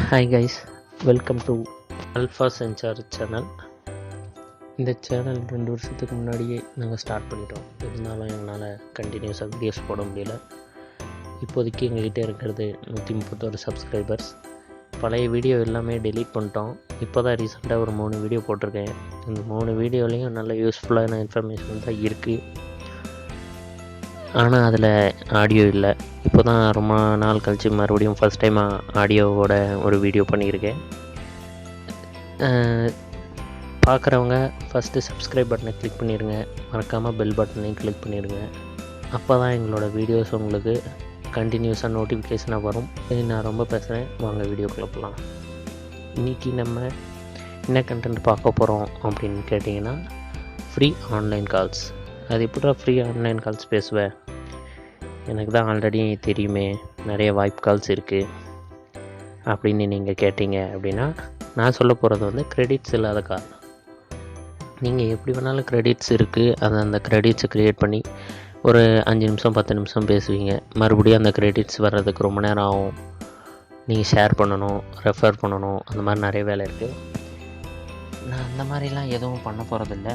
Hi guys, welcome to alpha sensor channel. இந்த channel 2 வருஷத்துக்கு முன்னாடியே நாங்கள் ஸ்டார்ட் பண்ணிட்டோம். இருந்தாலும் எங்களால் கண்டினியூஸாக வீடியோஸ் போட முடியல. இப்போதைக்கு எங்கள்கிட்ட இருக்கிறது 131 சப்ஸ்கிரைபர்ஸ். பழைய வீடியோ எல்லாமே டெலீட் பண்ணிட்டோம். இப்போ தான் ரீசெண்டாக ஒரு 3 வீடியோ போட்டிருக்கேன். இந்த 3 வீடியோலையும் நல்ல யூஸ்ஃபுல்லான இன்ஃபர்மேஷன் தான் இருக்குது. ஆனால் அதில் ஆடியோ இல்லை. இப்போ தான் ரொம்ப நாள் கழித்து மறுபடியும் ஃபஸ்ட் டைமாக ஆடியோவோட ஒரு வீடியோ பண்ணியிருக்கேன். பார்க்குறவங்க ஃபஸ்ட்டு சப்ஸ்கிரைப் பட்டனை கிளிக் பண்ணிடுங்க. மறக்காமல் பெல் பட்டனையும் கிளிக் பண்ணிடுங்க. அப்போ தான் எங்களோட வீடியோஸ் உங்களுக்கு கண்டினியூஸாக நோட்டிஃபிகேஷனாக வரும். நான் ரொம்ப பேசுகிறேன், வாங்க வீடியோக்குள்ள போகலாம். இன்றைக்கி நம்ம என்ன கண்டென்ட் பார்க்க போகிறோம் அப்படின்னு கேட்டிங்கன்னா, ஃப்ரீ ஆன்லைன் கால்ஸ். அது எப்படிடா ஃப்ரீ ஆன்லைன் கால்ஸ் பேசுவேன், எனக்கு தான் ஆல்ரெடி தெரியுமே, நிறைய வாய்ப்பு கால்ஸ் இருக்குது அப்படின்னு நீங்கள் கேட்டீங்க அப்படின்னா, நான் சொல்ல போகிறது வந்து கிரெடிட்ஸ் இல்லாத கால். நீங்கள் எப்படி வேணாலும் கிரெடிட்ஸ் இருக்குது, அந்த கிரெடிட்ஸை க்ரியேட் பண்ணி ஒரு 5 நிமிஷம் 10 நிமிஷம் பேசுவீங்க. மறுபடியும் அந்த கிரெடிட்ஸ் வர்றதுக்கு ரொம்ப நேரம் ஆகும். நீங்கள் ஷேர் பண்ணணும், ரெஃபர் பண்ணணும், அந்த மாதிரி நிறைய வேலை இருக்குது. நான் அந்த மாதிரிலாம் எதுவும் பண்ண போகிறதில்ல.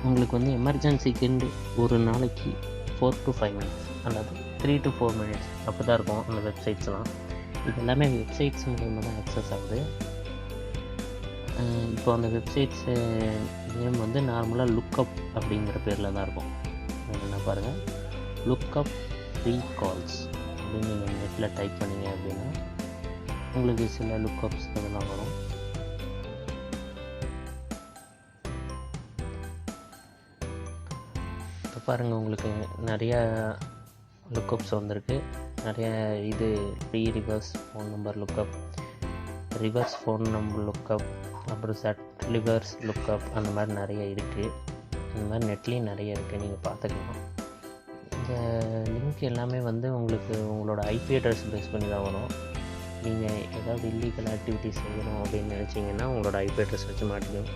உங்களுக்கு வந்து எமர்ஜென்சிக்குன்னு ஒரு நாளைக்கு 4 to 5 minutes அல்லது 3 to 4 minutes அப்படி தான் இருக்கும் அந்த வெப்சைட்ஸ்லாம். இது எல்லாமே வெப்சைட்ஸ் மூலமாக தான் அக்சஸ் ஆகுது. இப்போ அந்த வெப்சைட்ஸு நேம் வந்து நார்மலாக லுக்கப் அப்படிங்கிற பேரில் தான் இருக்கும். என்ன பாருங்கள், லுக்கப் ஃப்ரீ கால்ஸ் அப்படின்னு நீங்கள் நெட்டில் டைப் பண்ணிங்க அப்படின்னா உங்களுக்கு சில லுக்கப்ஸ் அதெல்லாம் வரும். இப்போ பாருங்கள், உங்களுக்கு நிறையா லுக்கப்ஸ் வந்திருக்கு. நிறைய இது free reverse phone number lookup, reverse phone number lookup, அப்புறம் ரிவர்ஸ் லுக்கப், அந்த மாதிரி நிறைய இருக்குது. இந்த மாதிரி நெட்லேயும் நிறைய இருக்குது, நீங்கள் பார்த்துக்கலாம். இந்த லிங்க் எல்லாமே வந்து உங்களுக்கு உங்களோட ஐபி அட்ரஸ் பேஸ் பண்ணி தான் வரும். நீங்கள் ஏதாவது இல்லீகல் ஆக்டிவிட்டிஸ் செய்யணும் அப்படின்னு நினச்சிங்கன்னா உங்களோட ஐபி அட்ரஸ் வச்சு மாட்டிக்கும்.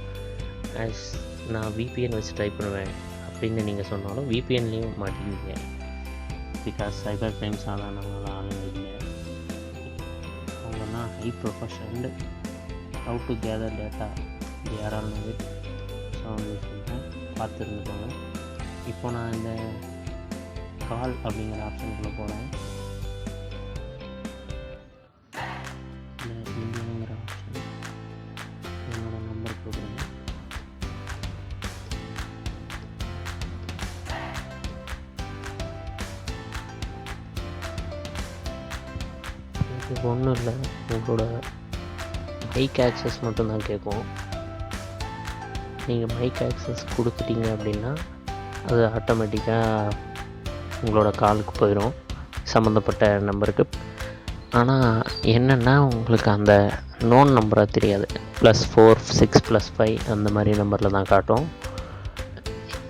நான் VPN வச்சு ட்ரை பண்ணுவேன் அப்படின்னு நீங்கள் சொன்னாலும் VPNலேயும் மாட்டிக்குவீங்க. பிகாஸ் சைபர் கிரைம் சாதாரண ஆளுங்க இல்லை, அவங்கெல்லாம் high professional, how to gather data யாரால் இட். ஸோ அவங்களுக்கு சொல்கிறேன், பார்த்துருந்துக்கோங்க. இப்போ நான் இந்த கால் அப்படிங்கிற ஆப்ஷனுக்குள்ளே போகிறேன். இந்த இந்தியாங்கிற ஆப்ஷன் என்னோடய நம்பர் கொடுக்குறேன். இது ஒன்றும் இல்லை, உங்களோட மைக் ஆக்சஸ் மட்டும்தான் கேட்கும். நீங்கள் மைக் ஆக்சஸ் கொடுத்துட்டீங்க அப்படின்னா அது ஆட்டோமேட்டிக்காக உங்களோட காலுக்கு போயிடும், சம்மந்தப்பட்ட நம்பருக்கு. ஆனால் என்னென்னா உங்களுக்கு அந்த நோன் நம்பராக தெரியாது. +4 6 +5 அந்த மாதிரி நம்பரில் தான் காட்டும்.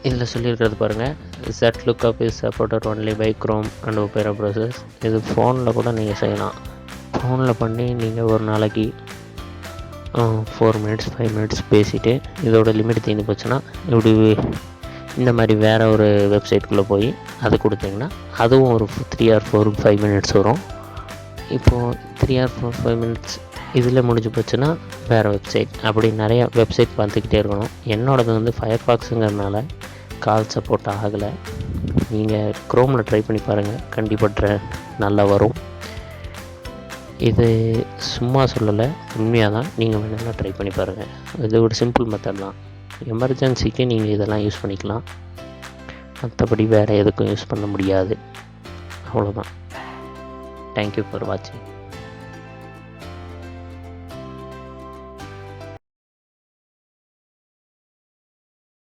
இதில் சொல்லியிருக்கிறது பாருங்கள், Z lookup is supported only by Chrome and Opera browsers. இது ஃபோனில் கூட நீங்கள் செய்யலாம். ஃபோனில் பண்ணி நீங்கள் ஒரு நாளைக்கு 4 minutes 5 minutes பேசிவிட்டு இதோட லிமிட் தீர்ந்து போச்சுன்னா இப்படி இந்த மாதிரி வேறு ஒரு வெப்சைட்டுக்குள்ளே போய் அது கொடுத்தீங்கன்னா அதுவும் ஒரு 3 or 4 5 minutes வரும். இப்போது 3 or 4 5 minutes இதில் முடிஞ்சு போச்சுன்னா வேறு வெப்சைட், அப்படி நிறையா வெப்சைட் பார்த்துக்கிட்டே இருக்கணும். என்னோடது வந்து ஃபயர்ஃபாக்ஸுங்கிறதுனால கால் சப்போர்ட் ஆகலை. நீங்கள் க்ரோமில் ட்ரை பண்ணி பாருங்கள், கண்டிப்பாக நல்லா வரும். இது சும்மா சொல்லலை, உண்மையாக தான். நீங்கள் வேணாலும் ட்ரை பண்ணி பாருங்கள். இது ஒரு சிம்பிள் மெத்தட் தான். எமர்ஜென்சிக்கு நீங்கள் இதெல்லாம் யூஸ் பண்ணிக்கலாம், மற்றபடி வேறு எதுக்கும் யூஸ் பண்ண முடியாது. அவ்வளோதான். தேங்க்யூ ஃபார் வாட்சிங்.